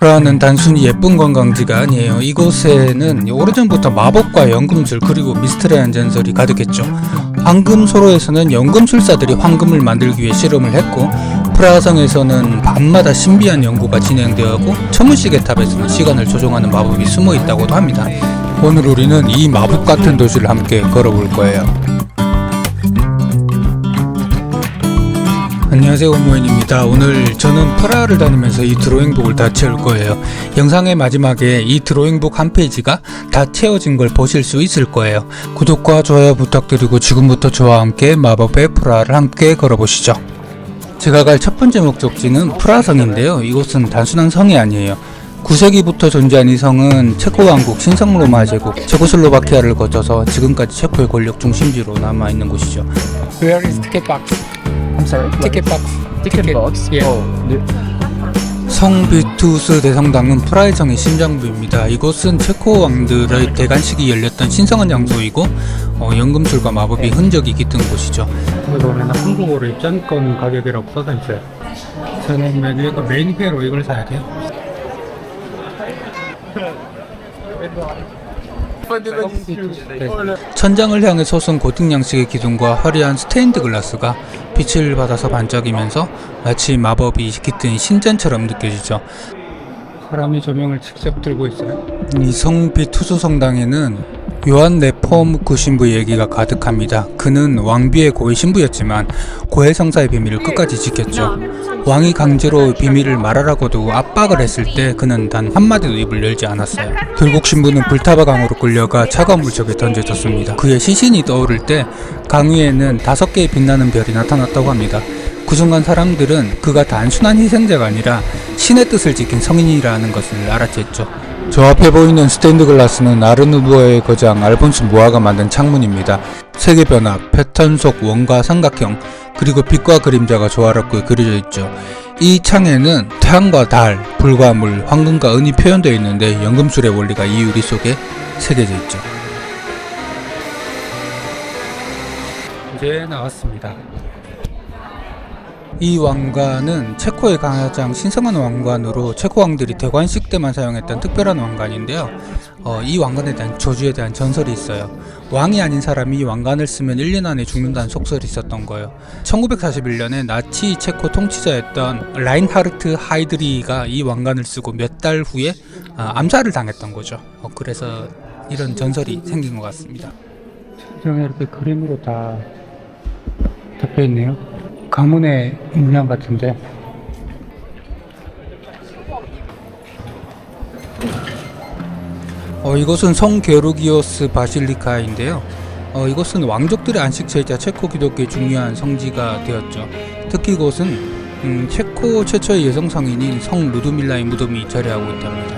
프라하는 단순히 예쁜 관광지가 아니에요. 이곳에는 오래전부터 마법과 연금술 그리고 미스터리한 전설이 가득했죠. 황금소로에서는 연금술사들이 황금을 만들기 위해 실험을 했고, 프라하성에서는 밤마다 신비한 연구가 진행되었고, 천문시계탑에서는 시간을 조종하는 마법이 숨어 있다고도 합니다. 오늘 우리는 이 마법 같은 도시를 함께 걸어볼 거예요. 안녕하세요, 오모인입니다. 오늘 저는 프라하를 다니면서 이 드로잉북을 다 채울 거예요. 영상의 마지막에 이 드로잉북 한 페이지가 다 채워진 걸 보실 수 있을 거예요. 구독과 좋아요 부탁드리고 지금부터 저와 함께 마법의 프라하를 함께 걸어보시죠. 제가 갈 첫 번째 목적지는 프라하성인데요. 이곳은 단순한 성이 아니에요. 9세기부터 존재한 이 성은 체코 왕국 신성로마 제국 체코슬로바키아를 거쳐서 지금까지 체코의 권력 중심지로 남아있는 곳이죠. Where is ticket box? I'm sorry? Ticket box. Ticket box? Yeah. 성 비투스 대성당은 프라하의 성의 심장부입니다. 이곳은 체코 왕들의 대관식이 열렸던 신성한 장소이고 연금술과 마법의 흔적이 깃든 곳이죠. 이번에는 한국어로 입장권 가격이라고 써져 있어요. 저는 메뉴가 메인회로 이걸 사야 돼요. 천장을 향해 솟은 고딕 양식의 기둥과 화려한 스테인드 글라스가 빛을 받아서 반짝이면서 마치 마법이 깃든 신전처럼 느껴지죠. 사람이 조명을 직접 들고 있어요. 이 성 비투스 성당에는 요한 네포무크 신부의 얘기가 가득합니다. 그는 왕비의 고위 신부였지만 고해 성사의 비밀을 끝까지 지켰죠. 왕이 강제로 비밀을 말하라고도 압박을 했을 때 그는 단 한마디도 입을 열지 않았어요. 결국 신부는 불타바 강으로 끌려가 차가운 물속에 던져졌습니다. 그의 시신이 떠오를 때 강 위에는 5개의 빛나는 별이 나타났다고 합니다. 그 순간 사람들은 그가 단순한 희생자가 아니라 신의 뜻을 지킨 성인이라는 것을 알아챘죠. 저 앞에 보이는 스테인드 글라스는 아르누보의 거장 알폰스 무아가 만든 창문입니다. 색의 변화, 패턴 속 원과 삼각형, 그리고 빛과 그림자가 조화롭게 그려져 있죠. 이 창에는 태양과 달, 불과 물, 황금과 은이 표현되어 있는데 연금술의 원리가 이 유리 속에 새겨져 있죠. 이제 나왔습니다. 이 왕관은 체코의 가장 신성한 왕관으로 체코 왕들이 대관식 때만 사용했던 특별한 왕관인데요. 이 왕관에 대한 저주에 대한 전설이 있어요. 왕이 아닌 사람이 이 왕관을 쓰면 1년 안에 죽는다는 속설이 있었던 거예요. 1941년에 나치 체코 통치자였던 라인하르트 하이드리히가 이 왕관을 쓰고 몇 달 후에 암살을 당했던 거죠. 그래서 이런 전설이 생긴 것 같습니다. 천장에 이렇게 그림으로 다 덮여있네요. 가문의 문양 같은데. 이곳은 성 게르기오스 바실리카인데요. 이곳은 왕족들의 안식처이자 체코 기독교의 중요한 성지가 되었죠. 특히 이곳은 체코 최초의 여성 성인인 성 루드밀라의 무덤이 자리하고 있답니다.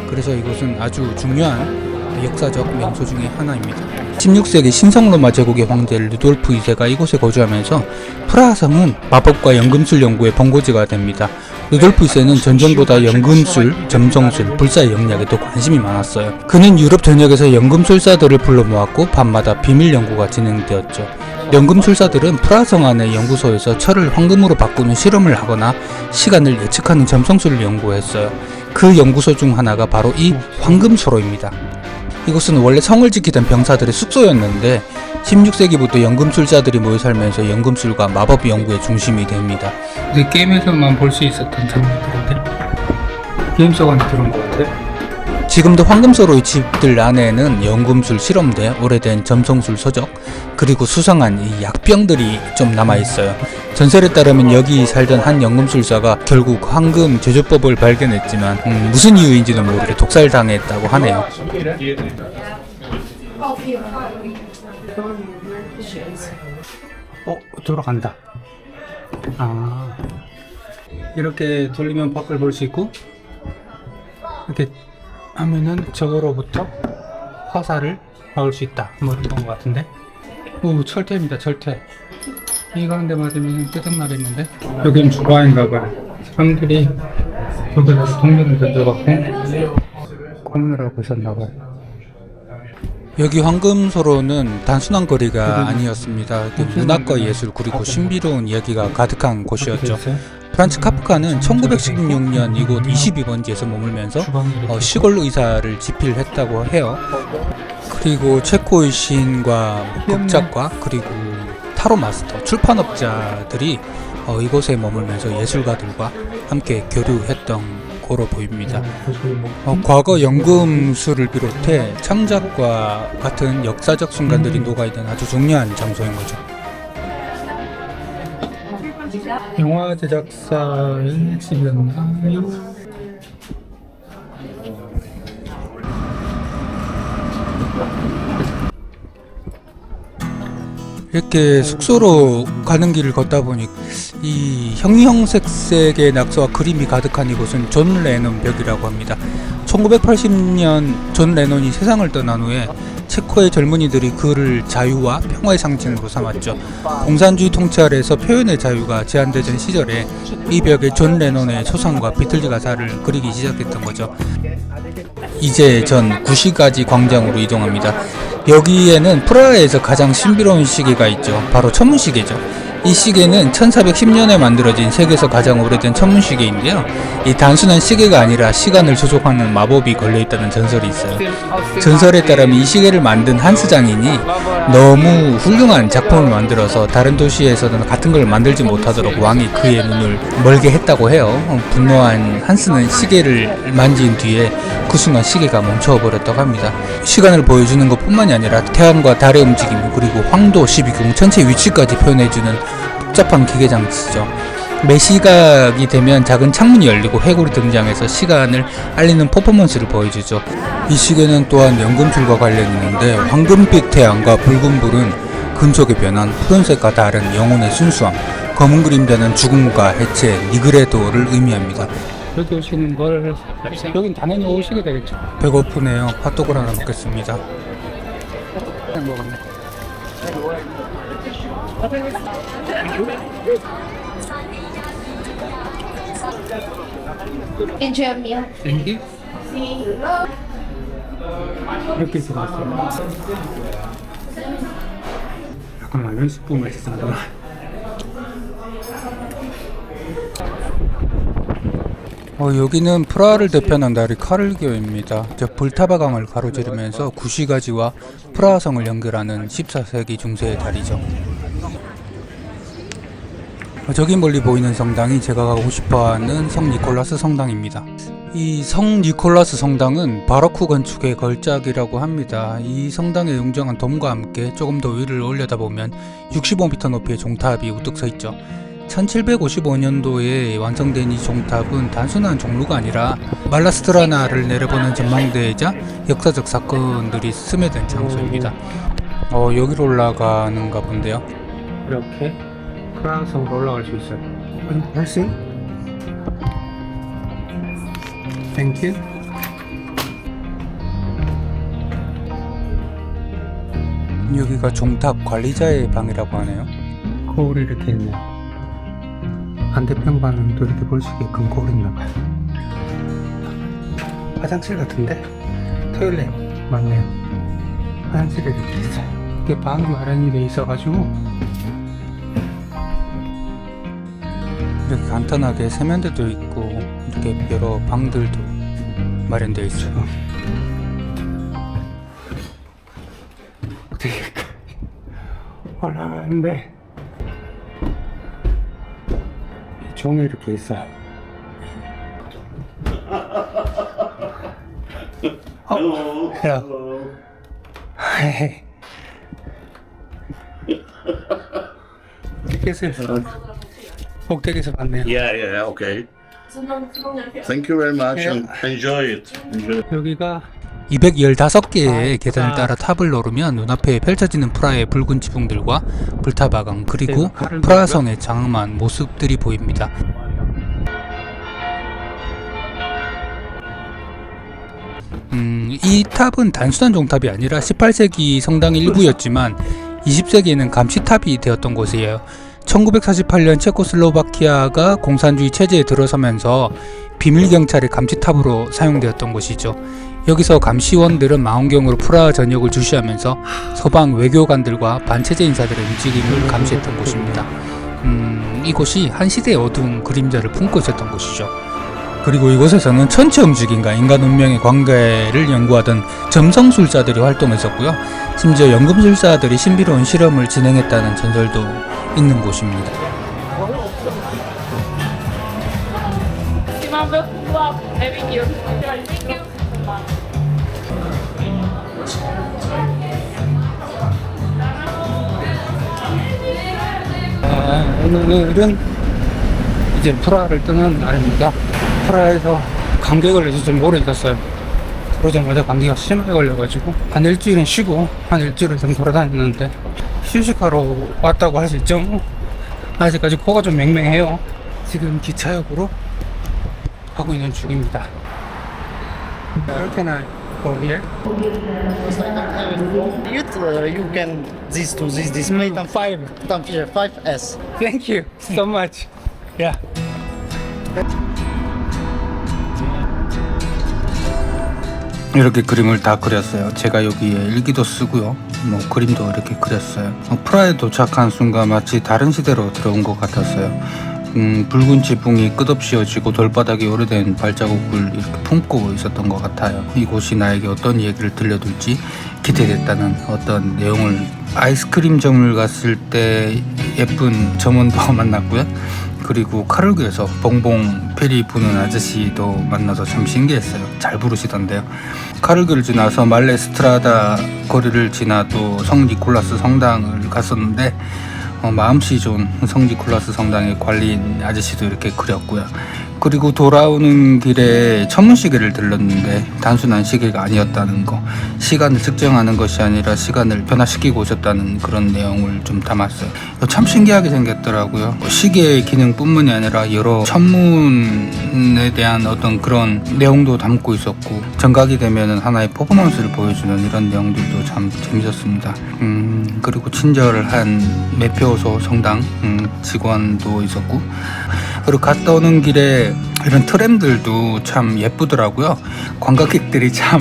그래서 이곳은 아주 중요한 역사적 명소 중에 하나입니다. 16세기 신성로마 제국의 황제 루돌프 2세가 이곳에 거주하면서 프라하성은 마법과 연금술 연구의 본고지가 됩니다. 루돌프 2세는 전쟁보다 연금술, 점성술, 불사의 영역에 더 관심이 많았어요. 그는 유럽 전역에서 연금술사들을 불러 모았고 밤마다 비밀 연구가 진행되었죠. 연금술사들은 프라하성 안의 연구소에서 철을 황금으로 바꾸는 실험을 하거나 시간을 예측하는 점성술을 연구했어요. 그 연구소 중 하나가 바로 이 황금소로입니다. 이곳은 원래 성을 지키던 병사들의 숙소였는데 16세기부터 연금술사들이 모여 살면서 연금술과 마법 연구의 중심이 됩니다. 근데 게임에서만 볼 수 있었던 장면들인데 게임 속 안에 들어온 것 같아. 지금도 황금소로의 집들 안에는 연금술 실험대, 오래된 점성술 서적, 그리고 수상한 이 약병들이 좀 남아있어요. 전설에 따르면 여기 살던 한 연금술사가 결국 황금 제조법을 발견했지만 무슨 이유인지는 모르게 독살당했다고 하네요. 돌아간다. 이렇게 돌리면 밖을 볼 수 있고, 이렇게 하면은 저거로부터 화살을 막을 수 있다. 뭐 이런 것 같은데. 철퇴입니다. 철퇴. 이 가운데 맞으면 끄덕나겠는데. 여긴 주바인가봐요. 사람들이 여기서 동전을 던져갖고 공유를 하고 있었나봐요. 여기 황금소로는 단순한 거리가 아니었습니다. 문학과 예술 그리고 신비로운 이야기가 가득한 곳이었죠. 프란츠 카프카는 1916년 이곳 22번지에서 머물면서 시골 의사를 집필했다고 해요. 그리고 체코의 시인과 극작가 그리고 타로 마스터, 출판업자들이 이곳에 머물면서 예술가들과 함께 교류했던 거로 보입니다. 과거 연금술을 비롯해 창작과 같은 역사적 순간들이 녹아있는 아주 중요한 장소인 거죠. 영화 제작사의 집이었나요? 이렇게 숙소로 가는 길을 걷다 보니 이 형형색색의 낙서와 그림이 가득한 이곳은 존 레논 벽이라고 합니다. 1980년 존 레논이 세상을 떠난 후에 체코의 젊은이들이 그를 자유와 평화의 상징으로 삼았죠. 공산주의 통치 아래에서 표현의 자유가 제한되던 시절에 이 벽에 존 레논의 초상과 비틀즈 가사를 그리기 시작했던 거죠. 이제 전 구시가지 광장으로 이동합니다. 여기에는 프라하에서 가장 신비로운 시계가 있죠. 바로 천문시계죠. 이 시계는 1410년에 만들어진 세계에서 가장 오래된 천문시계인데요. 이 단순한 시계가 아니라 시간을 조종하는 마법이 걸려있다는 전설이 있어요. 전설에 따르면 이 시계를 만든 한스 장인이 너무 훌륭한 작품을 만들어서 다른 도시에서는 같은 걸 만들지 못하도록 왕이 그의 눈을 멀게 했다고 해요. 분노한 한스는 시계를 만진 뒤에 그 순간 시계가 멈춰버렸다고 합니다. 시간을 보여주는 것 뿐만이 아니라 태양과 달의 움직임 그리고 황도, 시비궁, 전체 위치까지 표현해주는 복잡한 기계장치죠. 매시각이 되면 작은 창문이 열리고 해골이 등장해서 시간을 알리는 퍼포먼스를 보여주죠. 이 시계는 또한 연금술과 관련이 있는데 황금빛 태양과 붉은 불은 금속의 변환, 푸른색과 다른 영혼의 순수함, 검은 그림자는 죽음과 해체, 니그레도를 의미합니다. 여기 오시는 걸 여긴 당연히 오시게 되겠죠. 배고프네요. 핫도그를 하나 먹겠습니다. Enjoy your meal. 땡기? 이렇게 생겼어요. 약간 라면 스프 맛있습니다. 여기는 프라하를 대표하는 다리 카를교입니다. 불타바강을 가로지르면서 구시가지와 프라하성을 연결하는 14세기 중세의 다리죠. 저기 멀리 보이는 성당이 제가 가고 싶어하는 성 니콜라스 성당입니다. 이 성 니콜라스 성당은 바로크 건축의 걸작이라고 합니다. 이 성당의 웅장한 돔과 함께 조금 더 위를 올려다보면 65m 높이의 종탑이 우뚝 서 있죠. 1755년도에 완성된 이 종탑은 단순한 종루가 아니라 말라스트라나를 내려보는 전망대이자 역사적 사건들이 스며든 장소입니다. 여기로 올라가는가 본데요. 이렇게 프라하성으로 올라갈 수 있어요. 할수? 땡큐. 여기가 종탑 관리자의 방이라고 하네요. 거울이 이렇게 있네요. 반대편 방은 또 이렇게 볼 수 있게끔 거울이 있나봐요. 화장실 같은데? 토일렛 맞네요. 화장실이 이렇게 있어요. 이게 방이 마련이 돼 있어가지고 이렇게 간단하게 세면대도 있고 이렇게 여러 방들도 마련되어 있어요. 어떻게 올라가는데 종이 이렇게 있어요. Hello. Hello. Hey. 꼭대기에서 봤네요. Yeah, okay. Thank you very much and enjoy it. 여기가 215개의 계단을 따라 탑을 오르면 눈앞에 펼쳐지는 프라하의 붉은 지붕들과 불타바강 그리고 프라하성의 장엄한 모습들이 보입니다. 이 탑은 단순한 종탑이 아니라 18세기 성당의 일부였지만 20세기에는 감시탑이 되었던 곳이에요. 1948년 체코슬로바키아가 공산주의 체제에 들어서면서 비밀경찰의 감시탑으로 사용되었던 곳이죠. 여기서 감시원들은 망원경으로 프라하 전역을 주시하면서 서방 외교관들과 반체제 인사들의 움직임을 감시했던 곳입니다. 이곳이 한 시대의 어두운 그림자를 품고 있었던 곳이죠. 그리고 이곳에서는 천체 움직임과 인간 운명의 관계를 연구하던 점성술사들이 활동했었고요. 심지어 연금술사들이 신비로운 실험을 진행했다는 전설도 있는 곳입니다. 오늘은 이제 프라하를 뜨는 날입니다. 프라하에서 감기에 걸려서 좀 오래 있었어요. 그러자마자 감기가 심하게 걸려가지고 한 일주일은 쉬고 한 일주일은 좀 돌아다녔는데 휴식하러 왔다고 할 수 있죠. 아직까지 코가 좀 맹맹해요. 지금 기차역으로 가고 있는 중입니다. Where can I go here? You can this to this display. Tam 5S. Thank you so much. Yeah. 이렇게 그림을 다 그렸어요. 제가 여기에 일기도 쓰고요. 그림도 이렇게 그렸어요. 프라하에 도착한 순간 마치 다른 시대로 들어온 것 같았어요. 붉은 지붕이 끝없이 이어지고 돌바닥에 오래된 발자국을 이렇게 품고 있었던 것 같아요. 이곳이 나에게 어떤 얘기를 들려줄지 기대됐다는 어떤 내용을. 아이스크림점을 갔을 때 예쁜 점원도 만났고요. 그리고 카르그에서 봉봉 페리 부는 아저씨도 만나서 참 신기했어요. 잘 부르시던데요. 카르그를 지나서 말레스트라다 거리를 지나 또 성 니콜라스 성당을 갔었는데 마음씨 좋은 성 니콜라스 성당의 관리인 아저씨도 이렇게 그렸고요. 그리고 돌아오는 길에 천문시계를 들렀는데 단순한 시계가 아니었다는 거, 시간을 측정하는 것이 아니라 시간을 변화시키고 오셨다는 그런 내용을 좀 담았어요. 참 신기하게 생겼더라고요. 시계의 기능뿐만이 아니라 여러 천문에 대한 어떤 그런 내용도 담고 있었고, 정각이 되면 하나의 퍼포먼스를 보여주는 이런 내용들도 참 재밌었습니다. 그리고 친절한 매표소 성당 직원도 있었고, 그리고 갔다 오는 길에 이런 트램들도 참 예쁘더라고요. 관광객들이 참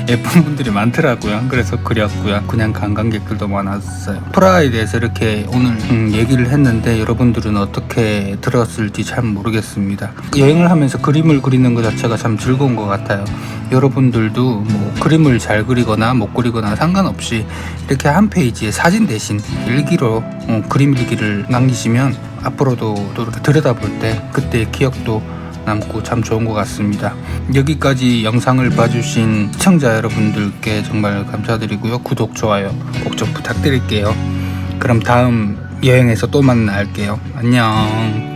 예쁜 분들이 많더라고요. 그래서 그렸고요. 그냥 관광객들도 많았어요. 프라하에 대해서 이렇게 오늘 얘기를 했는데 여러분들은 어떻게 들었을지 참 모르겠습니다. 여행을 하면서 그림을 그리는 것 자체가 참 즐거운 것 같아요. 여러분들도 그림을 잘 그리거나 못 그리거나 상관없이 이렇게 한 페이지에 사진 대신 일기로 그림 일기를 남기시면 앞으로도 또 이렇게 들여다볼 때 그때의 기억도 남고 참 좋은 것 같습니다. 여기까지 영상을 봐주신 시청자 여러분들께 정말 감사드리고요. 구독, 좋아요 꼭 좀 부탁드릴게요. 그럼 다음 여행에서 또 만날게요. 안녕.